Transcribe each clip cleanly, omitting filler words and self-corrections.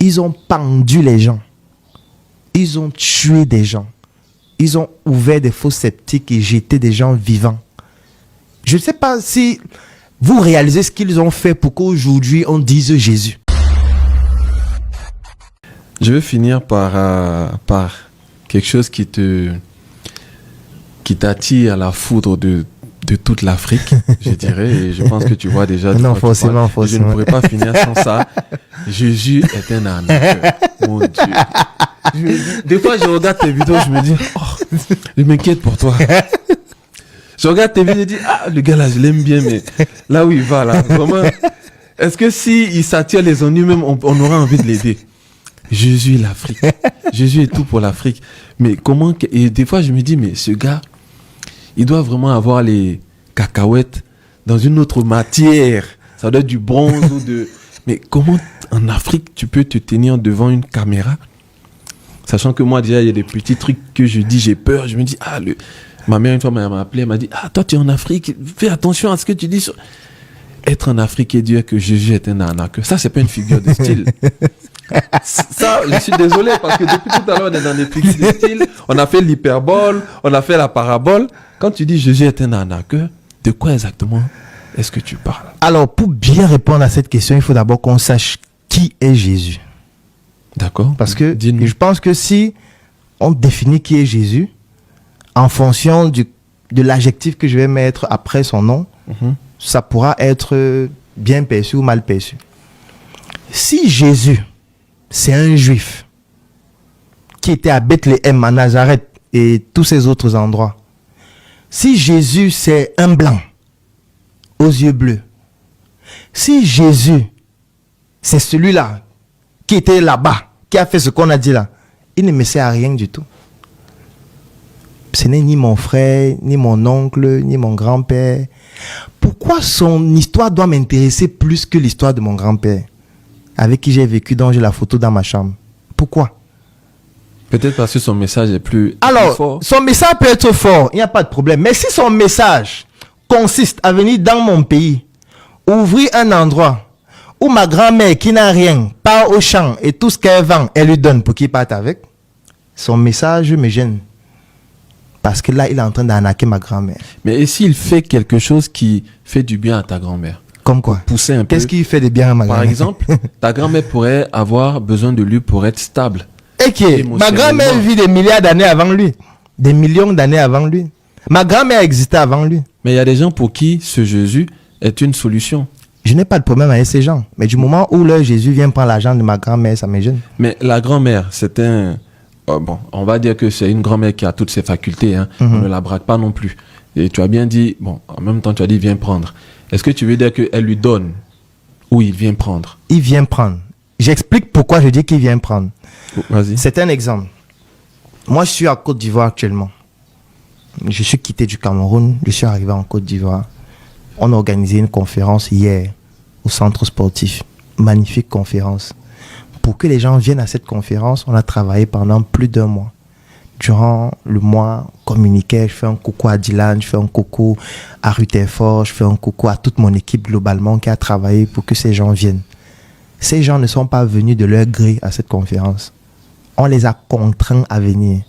Ils ont pendu les gens. Ils ont tué des gens. Ils ont ouvert des fosses septiques et jeté des gens vivants. Je ne sais pas si vous réalisez ce qu'ils ont fait pour qu'aujourd'hui on dise Jésus. Je veux finir par quelque chose qui t'attire à la foudre de toute l'Afrique, je dirais, et je pense que tu vois déjà. Non, forcément. Je ne pourrais pas finir sans ça. Jésus est un arnaqueur. Mon Dieu. Des fois, je regarde tes vidéos, je me dis, oh, je m'inquiète pour toi. Je regarde tes vidéos, je dis, ah, le gars là, je l'aime bien, mais là où il va, là, vraiment, est-ce que s'il s'attire les ennuis, même, on aura envie de l'aider? Jésus est l'Afrique. Jésus est tout pour l'Afrique. Mais comment... Et des fois, je me dis, mais ce gars, il doit vraiment avoir les cacahuètes dans une autre matière. Ça doit être du bronze ou de... Mais comment, en Afrique, tu peux te tenir devant une caméra? Sachant que moi, déjà, il y a des petits trucs que je dis, j'ai peur. Je me dis, ah, ma mère, une fois, m'a appelé, elle m'a dit, ah, toi, tu es en Afrique, fais attention à ce que tu dis. Être en Afrique et dire que Jésus est un arnaqueur, ça, c'est pas une figure de style. Ça, je suis désolé parce que depuis tout à l'heure, on est dans des figures de style. On a fait l'hyperbole, on a fait la parabole. Quand tu dis Jésus est un arnaqueur, de quoi exactement est-ce que tu parles? Alors, pour bien répondre à cette question, il faut d'abord qu'on sache qui est Jésus. D'accord. Parce que dis-nous. Je pense que si on définit qui est Jésus, en fonction de l'adjectif que je vais mettre après son nom, ça pourra être bien perçu ou mal perçu. Si Jésus, c'est un juif qui était à Bethléem, à Nazareth et tous ces autres endroits, si Jésus, c'est un blanc aux yeux bleus, si Jésus, c'est celui-là qui était là-bas, qui a fait ce qu'on a dit là, il ne me sert à rien du tout. Ce n'est ni mon frère, ni mon oncle, ni mon grand-père. Pourquoi son histoire doit m'intéresser plus que l'histoire de mon grand-père, avec qui j'ai vécu, dont j'ai la photo dans ma chambre? Pourquoi? Peut-être parce que son message est plus fort. Son message peut être fort, il n'y a pas de problème. Mais si son message consiste à venir dans mon pays, ouvrir un endroit où ma grand-mère qui n'a rien part au champ et tout ce qu'elle vend, elle lui donne pour qu'il parte avec, son message me gêne. Parce que là, il est en train d'arnaquer ma grand-mère. Mais et s'il fait quelque chose qui fait du bien à ta grand-mère? Comme quoi? Pousser un peu. Qu'est-ce qui fait de bien à ma grand-mère? Par exemple, ta grand-mère pourrait avoir besoin de lui pour être stable. Et ma grand-mère vit des milliards d'années avant lui. Des millions d'années avant lui. Ma grand-mère existait avant lui. Mais il y a des gens pour qui ce Jésus est une solution. Je n'ai pas de problème avec ces gens. Mais du moment où leur Jésus vient prendre l'argent de ma grand-mère, ça me gêne. Mais la grand-mère, c'est un... bon, on va dire que c'est une grand-mère qui a toutes ses facultés. Hein. On ne la braque pas non plus. Et tu as bien dit... Bon, en même temps, tu as dit viens prendre. Est-ce que tu veux dire qu'elle lui donne ou il vient prendre? Il vient prendre. J'explique pourquoi je dis qu'il vient prendre. Vas-y. C'est un exemple. Moi, je suis à Côte d'Ivoire actuellement. Je suis quitté du Cameroun. Je suis arrivé en Côte d'Ivoire. On a organisé une conférence hier au centre sportif. Magnifique conférence. Pour que les gens viennent à cette conférence, on a travaillé pendant plus d'1 mois. Durant le mois, on communiquait, je fais un coucou à Dylan, je fais un coucou à Rutherford, je fais un coucou à toute mon équipe globalement qui a travaillé pour que ces gens viennent. Ces gens ne sont pas venus de leur gré à cette conférence. On les a contraints à venir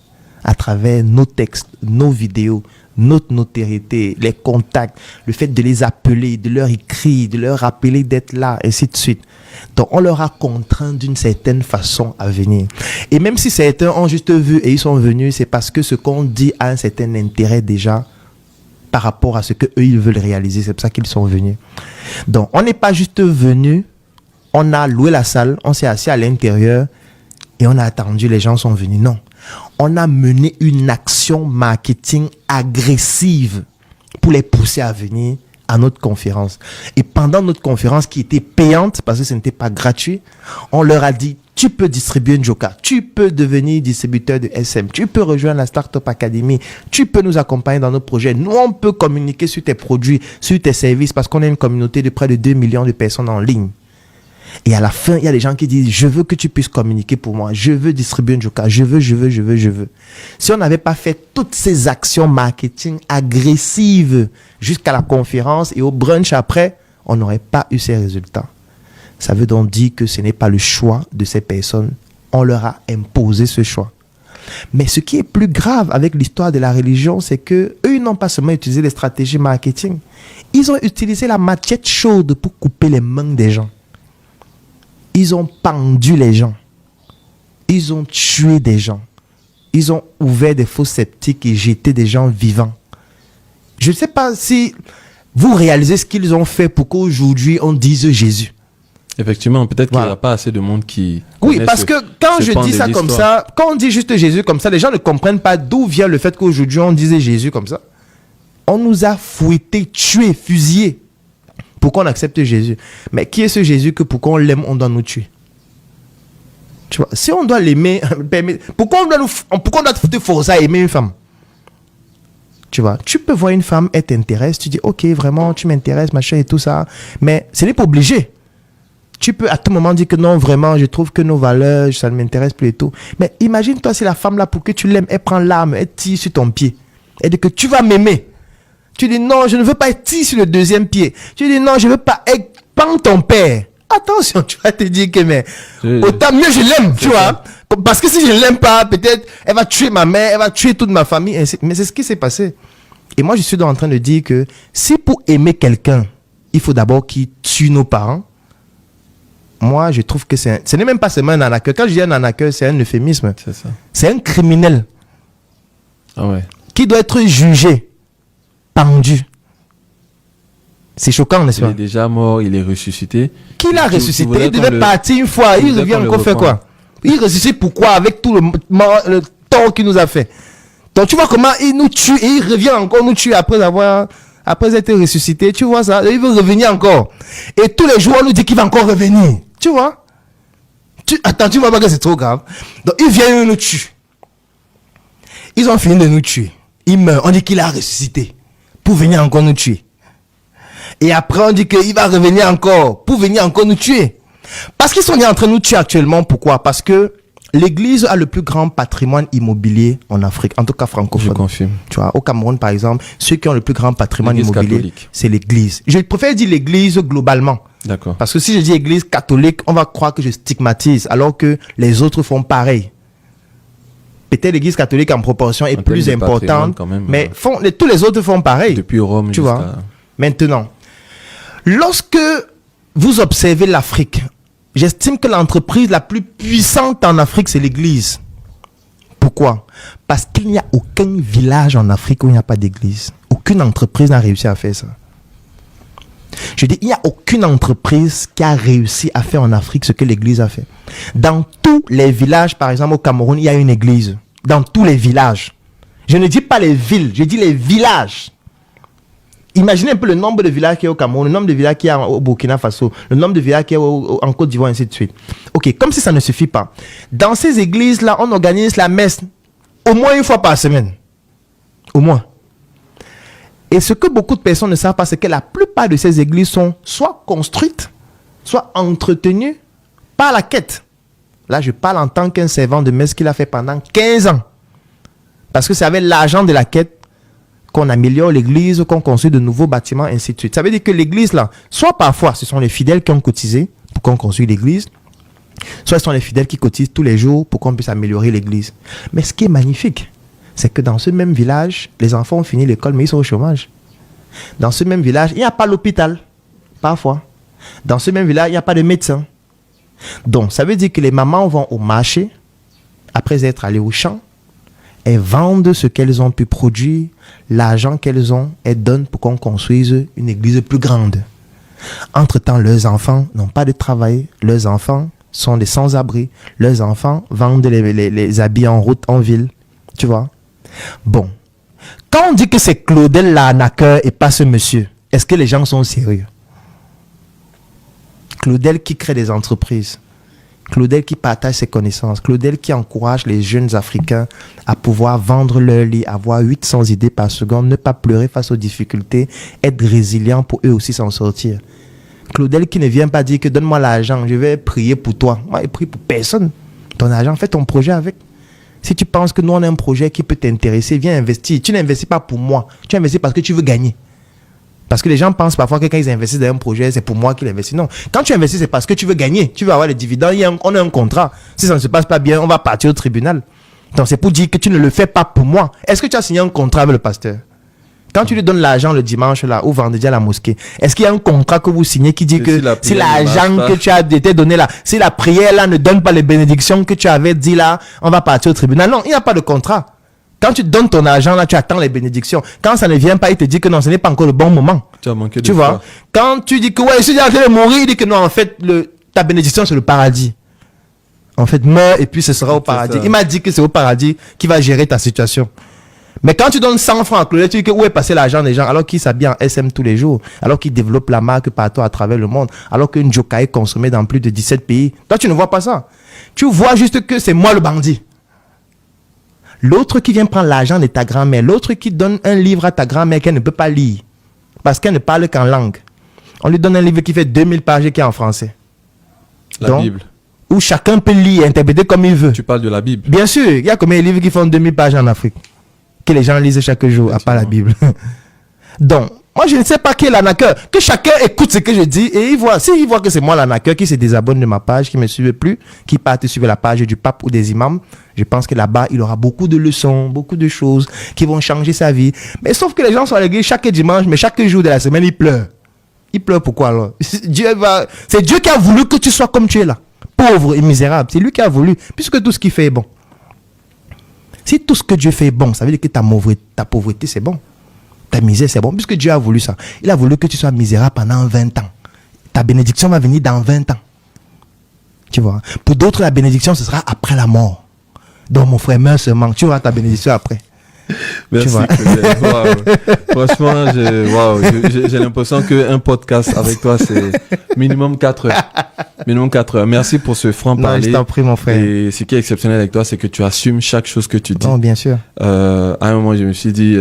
à travers nos textes, nos vidéos, notre notoriété, les contacts, le fait de les appeler, de leur écrire, de leur rappeler d'être là, ainsi de suite. Donc, on leur a contraint d'une certaine façon à venir. Et même si certains ont juste vu et ils sont venus, c'est parce que ce qu'on dit a un certain intérêt déjà par rapport à ce qu'eux, ils veulent réaliser. C'est pour ça qu'ils sont venus. Donc, on n'est pas juste venu, on a loué la salle, on s'est assis à l'intérieur et on a attendu, les gens sont venus. Non. On a mené une action marketing agressive pour les pousser à venir à notre conférence. Et pendant notre conférence qui était payante, parce que ce n'était pas gratuit, on leur a dit, tu peux distribuer une Joka, tu peux devenir distributeur de SM, tu peux rejoindre la Startup Academy, tu peux nous accompagner dans nos projets. Nous, on peut communiquer sur tes produits, sur tes services, parce qu'on a une communauté de près de 2 millions de personnes en ligne. Et à la fin, il y a des gens qui disent, je veux que tu puisses communiquer pour moi. Je veux distribuer une Joka. Je veux. Si on n'avait pas fait toutes ces actions marketing agressives jusqu'à la conférence et au brunch après, on n'aurait pas eu ces résultats. Ça veut donc dire que ce n'est pas le choix de ces personnes. On leur a imposé ce choix. Mais ce qui est plus grave avec l'histoire de la religion, c'est que eux, ils n'ont pas seulement utilisé les stratégies marketing. Ils ont utilisé la machette chaude pour couper les mains des gens. Ils ont pendu les gens. Ils ont tué des gens. Ils ont ouvert des fosses sceptiques et jeté des gens vivants. Je ne sais pas si vous réalisez ce qu'ils ont fait pour qu'aujourd'hui on dise Jésus. Effectivement, peut-être qu'il n'y Voilà. aura pas assez de monde qui... Oui, connaît parce que quand ce je pan dis de ça comme l'histoire. ça, quand on dit juste Jésus comme ça, les gens ne comprennent pas d'où vient le fait qu'aujourd'hui on disait Jésus comme ça. On nous a fouettés, tués, fusillés pour qu'on accepte Jésus. Mais qui est ce Jésus que pour qu'on l'aime, on doit nous tuer? Tu vois, si on doit l'aimer, pourquoi on doit te forcer à aimer une femme? Tu vois, tu peux voir une femme, elle t'intéresse, tu dis ok, vraiment, tu m'intéresses, machin et tout ça, mais ce n'est pas obligé. Tu peux à tout moment dire que non, vraiment, je trouve que nos valeurs, ça ne m'intéresse plus et tout. Mais imagine-toi si la femme là, pour que tu l'aimes, elle prend l'arme, elle tire sur ton pied. Elle dit que tu vas m'aimer. Tu dis non, je ne veux pas être tiré sur le deuxième pied. Tu dis non, je ne veux pas être pan ton père. Attention, tu vas te dire que mais autant mieux je l'aime, tu vois. Parce que si je ne l'aime pas, peut-être elle va tuer ma mère, elle va tuer toute ma famille. Mais c'est ce qui s'est passé. Et moi, je suis donc en train de dire que si pour aimer quelqu'un, il faut d'abord qu'il tue nos parents, moi, je trouve que ce n'est même pas seulement un arnaqueur. Quand je dis un arnaqueur, c'est un euphémisme. C'est ça. C'est un criminel Ah ouais. qui doit être jugé, pendu. C'est choquant, n'est-ce Il pas? est déjà mort, il est ressuscité. Qui l'a Tu ressuscité? voudrais Il qu'on devait le- partir une fois. tu Il voudrais revient qu'on le encore faire reprenne. quoi? Il ressuscite pourquoi? Avec tout le tort qu'il nous a fait. Donc tu vois comment il nous tue et il revient encore nous tuer après être ressuscité. Tu vois ça? Il veut revenir encore. Et tous les jours, on nous dit qu'il va encore revenir. Tu vois? Attends, tu vois pas que c'est trop grave. Donc il vient et nous tue. Ils ont fini de nous tuer. Il meurt. On dit qu'il a ressuscité pour venir encore nous tuer. Et après, on dit qu'il va revenir encore pour venir encore nous tuer. Parce qu'ils sont en train de nous tuer actuellement. Pourquoi? Parce que l'Église a le plus grand patrimoine immobilier en Afrique, en tout cas Je francophone. confirme. Tu vois, au Cameroun, par exemple, ceux qui ont le plus grand patrimoine L'Église immobilier, catholique. c'est l'Église. Je préfère dire l'Église globalement. D'accord. Parce que si je dis Église catholique, on va croire que je stigmatise, alors que les autres font pareil. Peut-être l'Église catholique en proportion est En plus termes de patrimoine, importante, quand même, mais tous les autres font pareil. Depuis Rome Tu jusqu'à... vois. Maintenant, lorsque vous observez l'Afrique, j'estime que l'entreprise la plus puissante en Afrique, c'est l'Église. Pourquoi? Parce qu'il n'y a aucun village en Afrique où il n'y a pas d'église. Aucune entreprise n'a réussi à faire ça. Je dis, il n'y a aucune entreprise qui a réussi à faire en Afrique ce que l'église a fait. Dans tous les villages, par exemple au Cameroun, il y a une église. Dans tous les villages. Je ne dis pas les villes, je dis les villages. Imaginez un peu le nombre de villages qu'il y a au Cameroun, le nombre de villages qu'il y a au Burkina Faso, le nombre de villages qu'il y a en Côte d'Ivoire, ainsi de suite. Ok, comme si ça ne suffit pas. Dans ces églises-là, on organise la messe au moins une fois par semaine. Au moins. Et ce que beaucoup de personnes ne savent pas, c'est que la plupart de ces églises sont soit construites, soit entretenues par la quête. Là, je parle en tant qu'un servant de messe qu'il a fait pendant 15 ans. Parce que c'est avec l'argent de la quête qu'on améliore l'église, qu'on construit de nouveaux bâtiments, ainsi de suite. Ça veut dire que l'église, là, soit parfois, ce sont les fidèles qui ont cotisé pour qu'on construise l'église, soit ce sont les fidèles qui cotisent tous les jours pour qu'on puisse améliorer l'église. Mais ce qui est magnifique, c'est que dans ce même village, les enfants ont fini l'école, mais ils sont au chômage. Dans ce même village, il n'y a pas l'hôpital, parfois. Dans ce même village, il n'y a pas de médecin. Donc, ça veut dire que les mamans vont au marché, après être allées au champ, elles vendent ce qu'elles ont pu produire, l'argent qu'elles ont, elles donnent pour qu'on construise une église plus grande. Entre-temps, leurs enfants n'ont pas de travail, leurs enfants sont des sans-abri, leurs enfants vendent les habits en route, en ville, tu vois. Bon, quand on dit que c'est Claudel l'arnaqueur et pas ce monsieur, est-ce que les gens sont sérieux? Claudel qui crée des entreprises, Claudel qui partage ses connaissances, Claudel qui encourage les jeunes Africains à pouvoir vendre leur lit, avoir 800 idées par seconde, ne pas pleurer face aux difficultés, être résilient pour eux aussi s'en sortir. Claudel qui ne vient pas dire que donne-moi l'argent, je vais prier pour toi. Moi, je prie pour personne. Ton argent, fais ton projet avec. Si tu penses que nous, on a un projet qui peut t'intéresser, viens investir. Tu n'investis pas pour moi, tu investis parce que tu veux gagner. Parce que les gens pensent parfois que quand ils investissent dans un projet, c'est pour moi qu'ils investissent. Non. Quand tu investis, c'est parce que tu veux gagner. Tu veux avoir les dividendes. On a un contrat. Si ça ne se passe pas bien, on va partir au tribunal. Donc, c'est pour dire que tu ne le fais pas pour moi. Est-ce que tu as signé un contrat avec le pasteur? Quand tu lui donnes l'argent le dimanche là, ou vendredi à la mosquée, est-ce qu'il y a un contrat que vous signez qui dit que si l'argent que tu as été donné là, si la prière là ne donne pas les bénédictions que tu avais dit là, on va partir au tribunal? Non, il n'y a pas de contrat. Quand tu donnes ton argent là, tu attends les bénédictions. Quand ça ne vient pas, il te dit que non, ce n'est pas encore le bon moment. Tu as manqué de Tu vois? Quand tu dis que ouais, je suis en train de mourir, il dit que non, en fait, ta bénédiction c'est le paradis. En fait, meurs et puis ce sera au paradis. Il m'a dit que c'est au paradis qui va gérer ta situation. Mais quand tu donnes 100 francs à Claudette, tu dis que où est passé l'argent des gens alors qu'ils s'habillent en SM tous les jours, alors qu'ils développent la marque partout à travers le monde, alors qu'une Joka est consommée dans plus de 17 pays. Toi, tu ne vois pas ça. Tu vois juste que c'est moi le bandit. L'autre qui vient prendre l'argent de ta grand-mère, l'autre qui donne un livre à ta grand-mère qu'elle ne peut pas lire, parce qu'elle ne parle qu'en langue. On lui donne un livre qui fait 2000 pages qui est en français. La Bible. Où chacun peut lire, interpréter comme il veut. Tu parles de la Bible. Bien sûr, il y a combien de livres qui font 2000 pages en Afrique que les gens lisent chaque jour, à part la Bible. Donc, moi je ne sais pas qui est l'arnaqueur. Que chacun écoute ce que je dis et il voit. S'il voit que c'est moi l'arnaqueur qui se désabonne de ma page, qui ne me suit plus, qui parte suivre la page du pape ou des imams, je pense que là-bas, il aura beaucoup de leçons, beaucoup de choses qui vont changer sa vie. Mais sauf que les gens sont à l'église chaque dimanche, mais chaque jour de la semaine, ils pleurent. Ils pleurent pourquoi alors? C'est Dieu qui a voulu que tu sois comme tu es là. Pauvre et misérable. C'est lui qui a voulu, puisque tout ce qu'il fait est bon. Si tout ce que Dieu fait est bon, ça veut dire que ta pauvreté, c'est bon. Ta misère, c'est bon. Puisque Dieu a voulu ça. Il a voulu que tu sois misérable pendant 20 ans. Ta bénédiction va venir dans 20 ans. Tu vois. Pour d'autres, la bénédiction, ce sera après la mort. Donc, mon frère, meurs seulement. Tu auras ta bénédiction après. Merci. Wow. Franchement, j'ai l'impression qu'un podcast avec toi, c'est minimum 4 heures. Minimum 4 heures. Merci pour ce franc-parler. Je t'en prie, mon frère. Et ce qui est exceptionnel avec toi, c'est que tu assumes chaque chose que tu dis. Non, bien sûr. À un moment, je me suis dit,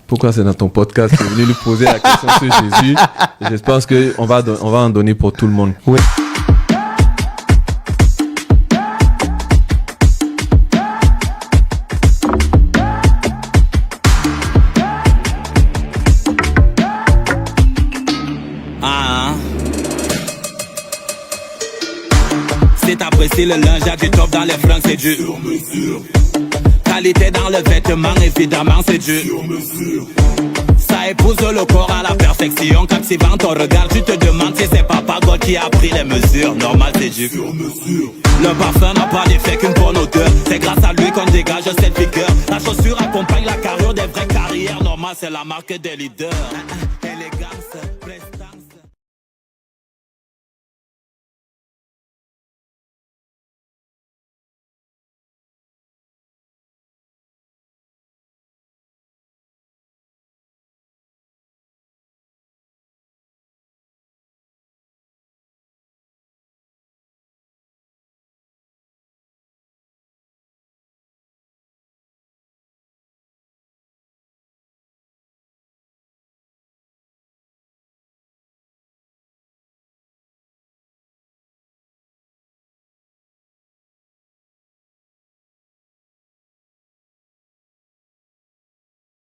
pourquoi c'est dans ton podcast? Tu es venu lui poser la question sur Jésus. J'espère qu'on va en donner pour tout le monde. Oui. C'est apprécié le linge, y'a du top dans les fringues, c'est du sur mesure. Qualité dans le vêtement, évidemment, c'est du sur mesure. Ça épouse le corps à la perfection. Captivant ton regard, tu te demandes si c'est Papa God qui a pris les mesures. Normal, c'est du sur mesure. Le parfum n'a pas d'effet qu'une bonne odeur. C'est grâce à lui qu'on dégage cette vigueur. La chaussure accompagne la carrure des vraies carrières. Normal, c'est la marque des leaders.